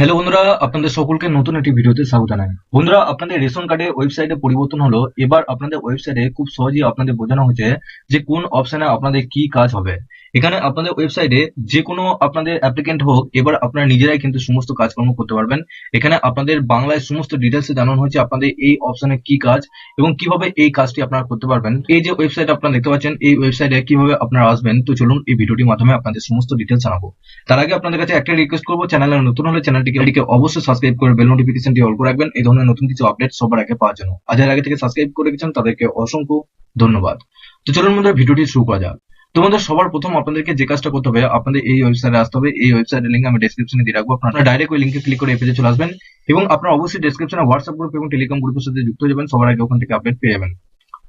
Hello বন্ধুরা, আপনাদের সকলকে নতুন একটি ভিডিওতে স্বাগত জানাই। বন্ধুরা, আপনাদের রেশন কার্ডে ওয়েবসাইটে পরিবর্তন হলো। এবার আপনাদের ওয়েবসাইটে খুব সহজেই আপনাদের বোঝানো হচ্ছে যে কোন অপশনে আপনাদের কি কাজ হবে। এখানে আপনাদের ওয়েবসাইটে যে কোনো আপনাদের অ্যাপ্লিকেন্ট হোক, এবার আপনারা নিজেরাই কিন্তু সমস্ত কাজকর্ম করতে পারবেন। এখানে আপনাদের বাংলায় সমস্ত ডিটেলসে জানানো হয়েছে আপনাদের এই অপশনে কি কাজ এবং কিভাবে এই কাজটি আপনারা করতে পারবেন। এই যে ওয়েবসাইট আপনারা দেখতে পাচ্ছেন, এই ওয়েবসাইটে কিভাবে আপনারা আসবেন, তো চলুন এই ভিডিওটির মাধ্যমে আপনাদের সমস্ত ডিটেলস জানাবো। তার আগে আপনাদের কাছে একটা রিকোয়েস্ট করবো, চ্যানেলে নতুন হলে চ্যানেলটিকে অবশ্যই সাবস্ক্রাইব করে বেল নোটিফিকেশনটি অল করে রাখবেন এই ধরনের নতুন কিছু আপডেট সবার আগে পাওয়ার জন্য। আর যারা আগে থেকে সাবস্ক্রাইব করে রেখেছেন তাদেরকে অসংখ্য ধন্যবাদ। তো চলুন বন্ধুরা, ভিডিওটি শুরু করা যাক। তো বন্ধুরা, সবার প্রথম আপনাদেরকে যে কাজটা করতে হবে, আপনাদের এই ওয়েবসাইটে আসতে হবে। এই ওয়েবসাইটের লিঙ্ক আমি ডেসক্রিপশনে দিয়ে রাখবো, আপনারা ডাইরেক্ট ওই লিঙ্কে ক্লিক করে এই পেজে চলে আসবেন এবং আপনারা অবশ্যই ডেসক্রিপশনে হোয়াটসঅ্যাপ গ্রুপ এবং টেলিগ্রাম গ্রুপের সাথে যুক্ত হয়ে যাবেন, সবার আগে ওখান থেকে আপডেট পেয়ে যাবেন।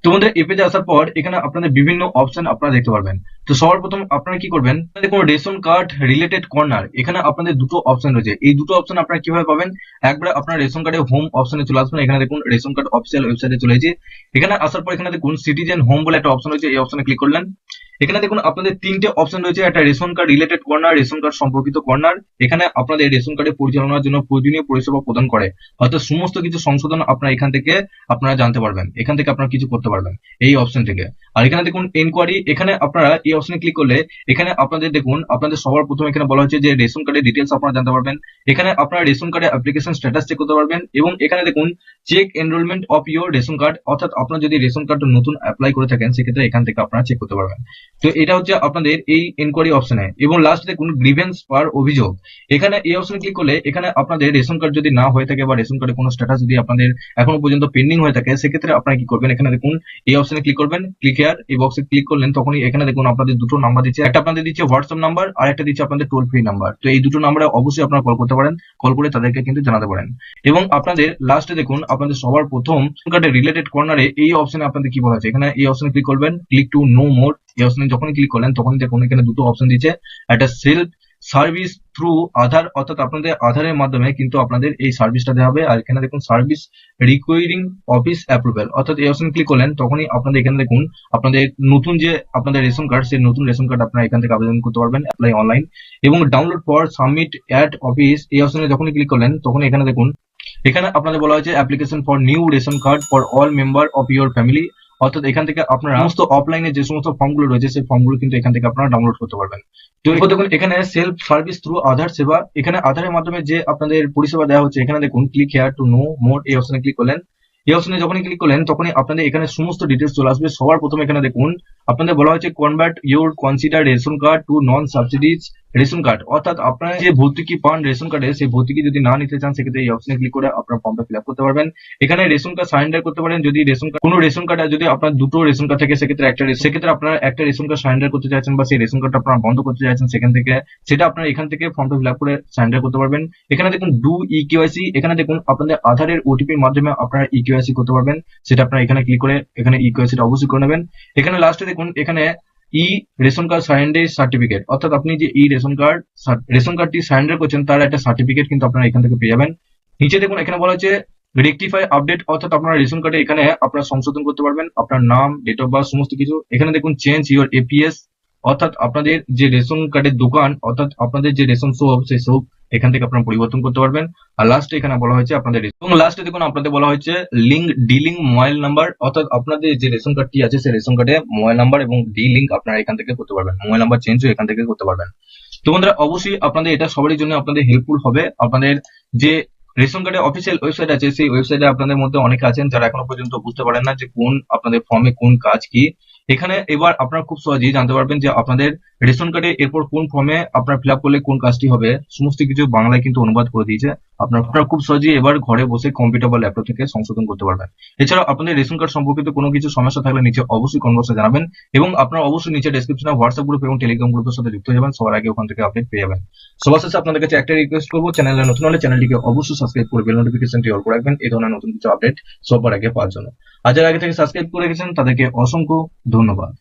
তো বন্ধুরা, এই পেজে আসার পর এখানে আপনাদের বিভিন্ন অপশন আপনারা দেখতে পারবেন। তো সবার প্রথম আপনারা কি করবেন, দেখুন রেশন কার্ড রিলেটেড কর্নার, এখানে আপনাদের দুটো অপশন রয়েছে। এই দুটো অপশন আপনারা কিভাবে পাবেন, একবার আপনারা রেশন কার্ডের হোম অপশনে চলে আসবেন। এখানে দেখুন রেশন কার্ড অফিসিয়াল ওয়েবসাইটে চলে এসেছে। এখানে আসার পর এখানে দেখুন সিটিজেন হোম বলে একটা অপশন রয়েছে, এই অপশনে ক্লিক করলেন। এখানে দেখুন আপনাদের তিনটে অপশন রয়েছে, একটা ration card related corner, ration card সম্পর্কিত কর্নার। এখানে আপনাদের রেশন কার্ডে পরিচালনার জন্য প্রয়োজনীয় পরিষেবা প্রদান করে, অর্থাৎ সমস্ত কিছু সংশোধন আপনারা এখান থেকে আপনারা জানতে পারবেন, এখান থেকে আপনারা কিছু করতে পারবেন এই অপশন থেকে। আর এখানে দেখুন এনকোয়ারি, এখানে আপনারা এই অপশনে ক্লিক করলে এখানে আপনাদের দেখুন আপনাদের সবার প্রথমে এখানে বলা হচ্ছে যে রেশন কার্ডের ডিটেলস আপনারা জানতে পারবেন। এখানে আপনারা রেশন কার্ডের অ্যাপ্লিকেশন স্ট্যাটাস চেক করতে পারবেন এবং এখানে দেখুন check enrolment of your ration card, অর্থাৎ আপনারা যদি রেশন কার্ড নতুন অ্যাপ্লাই করে থাকেন সেক্ষেত্রে এখান থেকে আপনারা চেক করতে পারবেন। তো এটা হচ্ছে আপনাদের এই এনকোয়ারি অপশনে। এবং লাস্ট দেখুন গ্রিভেন্স পার অভিযোগ, এখানে এই অপশনে ক্লিক করলে এখানে আপনাদের রেশন কার্ড যদি না হয়ে থাকে বা রেশন কার্ডে কোনো স্ট্যাটাস যদি আপনাদের এখনো পর্যন্ত পেন্ডিং হয়ে থাকে সেক্ষেত্রে আপনারা কি করবেন, এখানে দেখুন এই অপশনে ক্লিক করবেন। ক্লিক হেয়ার এই বক্সে ক্লিক করলেন, তখনই এখানে দেখুন আপনাদের দুটো নাম্বার দিচ্ছে, একটা আপনাদের দিচ্ছে হোয়াটসঅ্যাপ নাম্বার আর একটা দিচ্ছে আপনাদের টোল ফ্রি নাম্বার। তো এই দুটো নাম্বারে অবশ্যই আপনারা কল করতে পারেন, কল করে তাদেরকে কিন্তু জানাতে পারেন। এবং আপনাদের লাস্টে দেখুন আপনাদের সবার প্রথম কার্ডের রিলেটেড কর্নারে এই অপশনে আপনাদের কি বলা আছে, এখানে এই অপশনে ক্লিক করবেন, ক্লিক টু নো মোর। এই অপশনে যখনই ক্লিক করলেন তখনই দেখুন এখানে দুটো অপশন দিচ্ছে, একটা সেলফ সার্ভিস থ্রু আধার, অর্থাৎ আপনাদের আধারের মাধ্যমে কিন্তু আপনাদের এই সার্ভিসটা দেওয়া হবে। আর এখানে দেখুন সার্ভিস রিকোয়ারিং অফিস অ্যাপ্রুভেল, অর্থাৎ এই অপশন ক্লিক করলেন তখনই আপনাদের এখানে দেখুন আপনাদের নতুন যে আপনাদের রেশন কার্ড, সেই নতুন রেশন কার্ড আপনারা এখান থেকে আবেদন করতে পারবেন, অ্যাপ্লাই অনলাইন। এবং download for submit at office, এই অপশনে যখনই ক্লিক করলেন তখন এখানে দেখুন এখানে আপনাদের বলা হয়েছে application for new ration card for all member of your family, অর্থাৎ এখান থেকে আপনারা সমস্ত অফলাইনে যে সমস্ত ফর্মগুলো রয়েছে সেই ফর্মগুলো কিন্তু এখান থেকে আপনারা ডাউনলোড করতে পারবেন। তো এরপর দেখুন এখানে সেলফ সার্ভিস থ্রু আধার সেবা, এখানে আধারের মাধ্যমে যে আপনাদের পরিষেবা দেওয়া হচ্ছে, এখানে দেখুন click here to know more, এই অপশনে ক্লিক করলেন। এই অপশনে যখনই ক্লিক করলেন তখনই আপনাদের এখানে সমস্ত ডিটেলস চলে আসবে। সবার প্রথমে এখানে দেখুন আপনাদের বলা হয়েছে convert your consider ration card to non subsidies ration card, অর্থাৎ আপনারা যে ভর্তুকি পান রেশন কার্ডে সেই ভর্তুকি যদি না নিতে চান সেক্ষেত্রে এই অপশনে ক্লিক করে আপনার ফর্মটা ফিল আপ করতে পারবেন। এখানে রেশন কার্ড সারেন্ডার করতে পারেন, যদি রেশন কার্ড কোনো রেশন কার্ড যদি আপনার দুটো রেশন কার্ড থাকে সেক্ষেত্রে সেক্ষেত্রে আপনারা একটা রেশন কার্ড সারেন্ডার করতে চাইছেন বা সেই রেশন কার্ডটা আপনারা বন্ধ করতে চাইছেন, সেখান থেকে সেটা আপনারা এখান থেকে ফর্মটা ফিল আপ করে সারেন্ডার করতে পারবেন। এখানে দেখুন ডু ইকেওয়াইসি, এখানে দেখুন আপনাদের আধারের ওটিপির মাধ্যমে আপনারা ইকেওয়াইসি করতে পারবেন, সেটা আপনারা এখানে ক্লিক করে এখানে ইকেওয়াইসিটা অবশ্যই করে নেবেন। এখানে লাস্টে দেখুন এখানে ই রেশন কার্ড সারেন্ডার সার্টিফিকেট, অর্থাৎ আপনি যে ই রেশন কার্ডটি সারেন্ডার করছেন তার একটা সার্টিফিকেট কিন্তু আপনারা এখান থেকে পেয়ে যাবেন। নিচে দেখুন এখানে বলা হচ্ছে রেকটিফাই আপডেট, অর্থাৎ আপনার রেশন কার্ডে এখানে আপনারা সংশোধন করতে পারবেন আপনার নাম, ডেট অফ বার্থ সমস্ত কিছু। এখানে দেখুন চেঞ্জ ইউর এপিএস, অর্থাৎ আপনাদের যে রেশন কার্ডের দোকান, অর্থাৎ আপনাদের যে রেশন শপ সেই শপ এখান থেকে আপনারা পরিবর্তন করতে পারবেন। আর লাস্টে এখানে বলা হয়েছে আপনাদের, এবং লাস্টে দেখুন আপনাদের বলা হয়েছে লিঙ্ক ডিলিং মোবাইল নাম্বার, অর্থাৎ আপনাদের যে রেশন কার্ডটি আছে সেই রেশন কার্ডে মোবাইল নাম্বার এবং ডি লিঙ্ক আপনারা এখান থেকে করতে পারবেন, মোবাইল নাম্বার চেঞ্জও এখান থেকে করতে পারবেন। তো বন্ধুরা, অবশ্যই আপনাদের এটা সবারই জন্য আপনাদের হেল্পফুল হবে। আপনাদের যে রেশন কার্ডের অফিসিয়াল ওয়েবসাইট আছে সেই ওয়েবসাইটে আপনাদের মধ্যে অনেকে আছেন যারা এখনো পর্যন্ত বুঝতে পারেন না যে কোন আপনাদের ফর্মে কোন কাজ কি। এখানে এবার আপনারা খুব সহজেই জানতে পারবেন যে আপনাদের রেশন কার্ডে এরপর কোন ফর্মে আপনার ফিল আপ করলে কোন কাজটি হবে, সমস্ত কিছু বাংলায় কিন্তু অনুবাদ করে দিয়েছে। আপনারা খুব সহজেই এবার ঘরে বসে কম্পিউটার বা ল্যাপটপ থেকে সংশোধন করতে পারবেন। এছাড়াও আপনাদের রেশন কার্ড সম্পর্কিত কোনো কিছু সমস্যা থাকলে নিচে অবশ্যই কমেন্ট বক্সে জানাবেন এবং আপনারা অবশ্যই নিচে ডেসক্রিপশনে হোয়াটসঅ্যাপ গ্রুপ এবং টেলিগ্রাম গ্রুপের সাথে যুক্ত হয়ে যাবেন, সবার আগে ওখান থেকে আপডেট পেয়ে যাবেন। সবার শেষে আপনাদের কাছে একটা রিকোয়েস্ট করবো, চ্যানেলে নতুন হলে চ্যানেলটিকে অবশ্যই সাবস্ক্রাইব করে বেল নোটিফিকেশনটি অল করে রাখবেন এই ধরনের নতুন কিছু আপডেট সবার আগে পাওয়ার জন্য। আর যারা আগে থেকে সাবস্ক্রাইব করে রেখেছেন তাদেরকে অসংখ্য ধন্যবাদ।